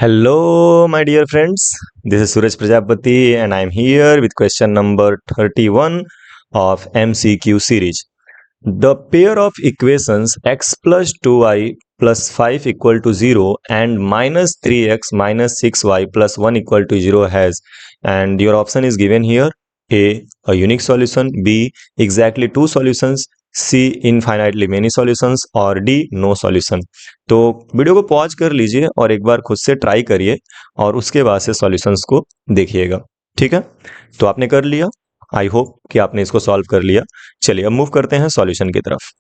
Hello, my dear friends. This is Suraj Prajapati, and I'm here with question number 31 of MCQ series. The pair of equations x plus 2y plus 5 equal to 0 and minus 3x minus 6y plus 1 equal to 0 has, and your option is given here: a unique solution, b exactly two solutions, C infinitely many solutions और D no solution. तो video को pause कर लीजिए और एक बार खुद से try करिए और उसके बाद से सॉल्यूशंस को देखिएगा। ठीक है, तो आपने कर लिया। आई होप कि आपने इसको सॉल्व कर लिया। चलिए अब मूव करते हैं सॉल्यूशन की तरफ।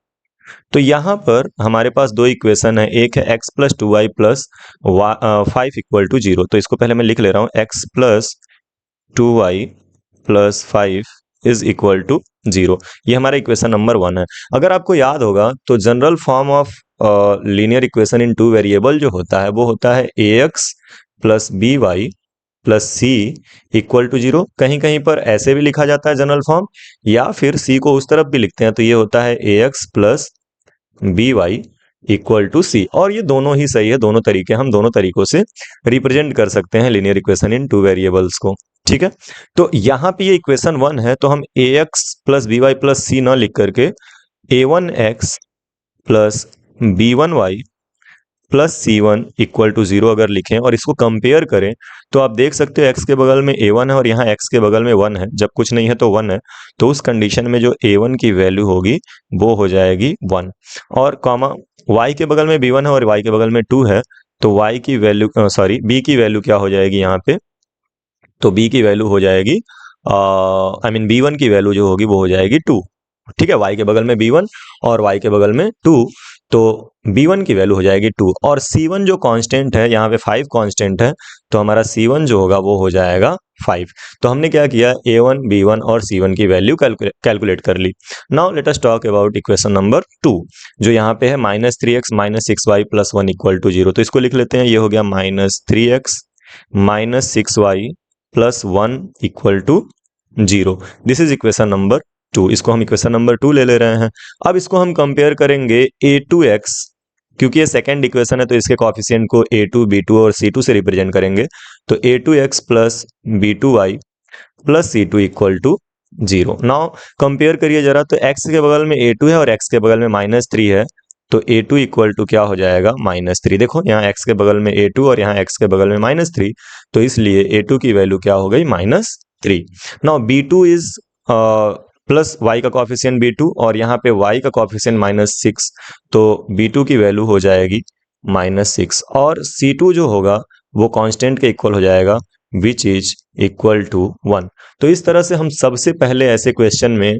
तो यहाँ पर हमारे पास दो इक्वेशन है, एक है x plus two y plus 5 equal to 0। तो इसको पहले मैं लिख ले रहा हूँ, x plus two y plus 5 is equal to 0। ये हमारा इक्वेशन नंबर 1 है। अगर आपको याद होगा तो general form of linear equation in two variable जो होता है वो होता है a x plus b y plus c equal to 0। कहीं कहीं पर ऐसे भी लिखा जाता है जनरल फॉर्म, या फिर सी को उस तरफ भी लिखते हैं, तो ये होता है a x plus b y equal to c. और ये दोनों ही सही है, दोनों तरीके, हम दोनों तरीकों से रिप्रेजेंट कर सकते हैं linear equation in two variables को। ठीक है, तो यहाँ पे ये इक्वेशन 1 है, तो हम a x plus b y plus c ना लिख करके a one x plus b one y plus c one equal to 0 अगर लिखें और इसको कंपेयर करें तो आप देख सकते हो एक्स के बगल में ए वन है और यहाँ एक्स के बगल में 1 है। जब कुछ नहीं है तो 1 है, तो उस कंडीशन में जो ए वन की वैल्यू होगी वो हो जाएगी 1। और कॉमा वाई के बगल में b1 है और वाई के बगल में 2 है, तो वाई की वैल्यू बी की वैल्यू क्या हो जाएगी यहाँ पे, तो बी की वैल्यू हो जाएगी b1 की वैल्यू जो होगी वो हो जाएगी 2। ठीक है, y के बगल में b1 और y के बगल में 2, तो b1 की वैल्यू हो जाएगी 2। और c1 जो कांस्टेंट है, यहाँ पे 5 कांस्टेंट है, तो हमारा c1 जो होगा वो हो जाएगा 5। तो हमने क्या किया, a1 b1 और c1 की वैल्यू कैलकुलेट कर ली। Now let us talk about equation number 2, जो यहाँ पे है minus 3x minus 6y plus 1 equal to 0। तो इसको लिख लेते हैं, ये हो गया minus 3x minus 6y plus 1 equal to 0। This is equation number 2। इसको हम इक्वेशन नंबर 2 ले रहे हैं। अब इसको हम कंपेयर करेंगे a2x, क्योंकि ये सेकेंड इक्वेशन है तो इसके कॉफिशिएंट को a2 b2 और c2 से रिप्रेजेंट करेंगे। तो a2x plus b2y plus c2 equal to 0। Now compare करिए जरा, तो x के बगल में a2 है और x के बगल में माइनस 3 है, तो a2 इक्वल टू क्या हो जाएगा, माइनस 3। देखो यहाँ x के बगल में a2 और यहाँ x के बगल में माइनस 3, तो इसलिए a2 की वैल्यू क्या हो गई, minus 3। Now b2 is plus y का कॉफिशिएंट b2 और यहाँ पे y का कॉफिशिएंट माइनस 6, तो b2 की वैल्यू हो जाएगी माइनस 6। और c2 जो होगा वो कांस्टेंट के इक्वल हो जाएगा, विच इज इक्वल टू 1। तो इस तरह से हम सबसे पहले ऐसे क्वेश्चन में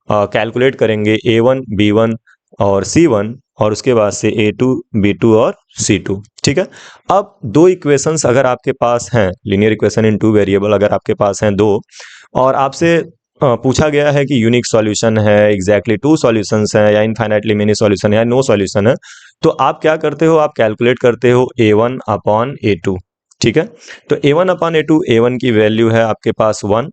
कैलकुलेट करेंगे a1 b1 और c1, और उसके बाद से a2 b2 और c2। ठीक है, अब दो इक्वेशंस अगर आपके पास हैं, linear equation in two variable अगर आपके पास हैं दो, और आपसे पूछा गया है कि यूनिक सॉल्यूशन है, एग्जैक्टली टू सॉल्यूशंस हैं, या इनफाइनाइटली मेनी सॉल्यूशन है, या नो सॉल्यूशन है, तो आप क्या करते हो, आप कैलकुलेट करते हो a1 अपॉन a2। ठीक है, तो a1 अपॉन a2, a1 की वैल्यू है आपके पास 1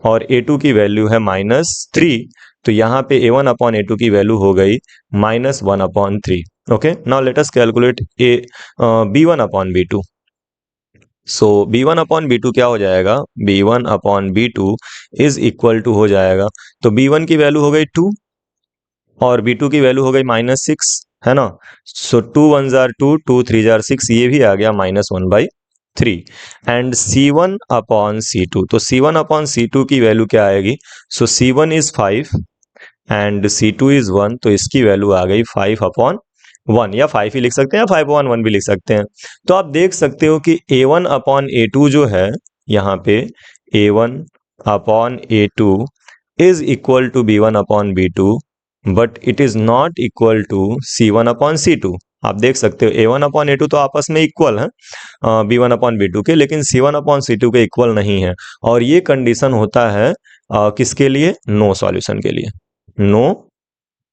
और a2 की वैल्यू है माइनस 3, तो यहाँ पे a1 अपॉन a2 की वैल्यू हो गई minus 1 upon 3। Okay, now let us calculate b1 upon b2। सो b1 अपॉन b2 क्या हो जाएगा, b1 upon b2 is equal to हो जाएगा, तो b1 की वैल्यू हो गई 2 और b2 की वैल्यू हो गई माइनस 6, है ना। सो 2 1 जार 2, 2 3 जार 6, ये भी आ गया minus 1/3। And c1 upon c2, तो c1 अपॉन c2 की वैल्यू क्या आएगी, सो c1 is 5 and c2 is 1, तो इसकी वैल्यू आ गई 5 अपॉन 1, या 5 ही लिख सकते हैं या 5 अपॉन 1 भी लिख सकते हैं। तो आप देख सकते हो कि a1 अपॉन a2 जो है यहाँ पे a1 upon a2 is equal to b1 upon b2, but it is not equal to c1 upon c2। आप देख सकते हो a1 अपॉन a2 तो आपस में इक्वल है b1 अपॉन b2 के, लेकिन c1 अपॉन c2 के इक्वल नहीं है। और ये कंडीशन होता है किसके लिए, नो सॉल्यूशन के लिए, no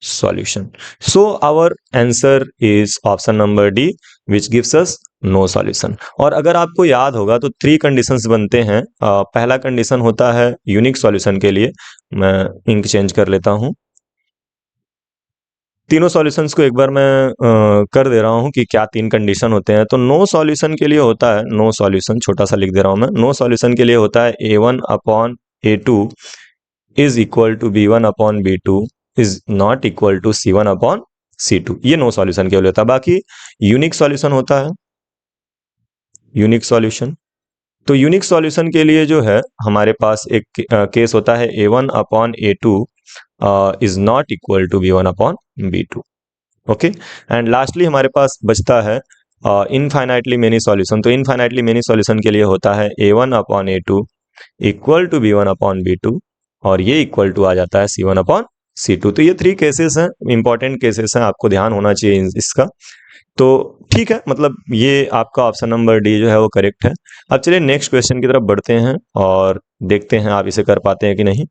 solution. So our answer is option number D, which gives us no solution. और अगर आपको याद होगा तो 3 कंडीशंस बनते हैं। पहला कंडीशन होता है यूनिक सॉल्यूशन के लिए, मैं इंक चेंज कर लेता हूं। तीनों सॉल्यूशंस को एक बार मैं कर दे रहा हूँ कि क्या तीन कंडीशन होते हैं। तो नो सॉल्यूशन के लिए होता है, नो सॉल्यूशन छोटा सा लिख दे रहा हूँ मैं, नो सॉल्यूशन के लिए होता है A1 upon A2 is equal to B1 upon B2 is not equal to C1 upon C2। ये नो सॉल्यूशन के लिए होता है। बाकी यूनिक सॉल्यूशन होता है, यूनिक सॉल्यूशन। तो यूनिक सॉल्यूशन के लिए जो है हमारे पास एक केस होता है A1 upon A2 is not equal to B1 upon B2। Okay, and lastly हमारे पास बचता है इनफाइनाइटली मेनी सॉल्यूशन। तो इनफाइनाइटली मेनी सॉल्यूशन के लिए होता है A1 upon A2 equal to B1 upon B2 और ये इक्वल टू आ जाता है C1 अपॉन C2। तो ये थ्री केसेस हैं, इंपॉर्टेंट केसेस हैं, आपको ध्यान होना चाहिए इसका। तो ठीक है, मतलब ये आपका ऑप्शन नंबर डी जो है वो करेक्ट है। अब चलिए नेक्स्ट क्वेश्चन की तरफ बढ़ते हैं और देखते हैं आप इसे कर पाते हैं कि नहीं।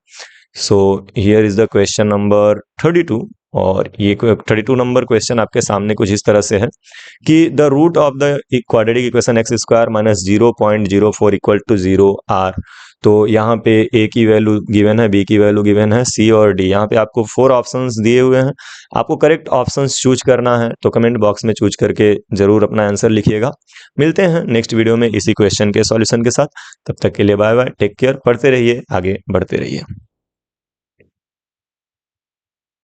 So here is the question number 32 और ये 32 नंबर क्वेश्चन आपके सामने कुछ इस तरह से है कि the root of the quadratic equation x square minus 0.04 equal to 0 are. तो यहाँ पे ए की वैल्यू गिवन है, बी की वैल्यू गिवन है, सी और डी। यहाँ पे आपको 4 ऑप्शंस दिए हुए हैं, आपको करेक्ट ऑप्शंस चूज करना है। तो कमेंट बॉक्स में चूज करके जरूर अपना आंसर लिखिएगा। मिलते हैं नेक्स्ट वीडियो में इसी क्वेश्चन के सॉल्यूशन के साथ। तब तक के लिए बाय बाय, टेक केयर, पढ़ते रहिए, आगे बढ़ते रहिए।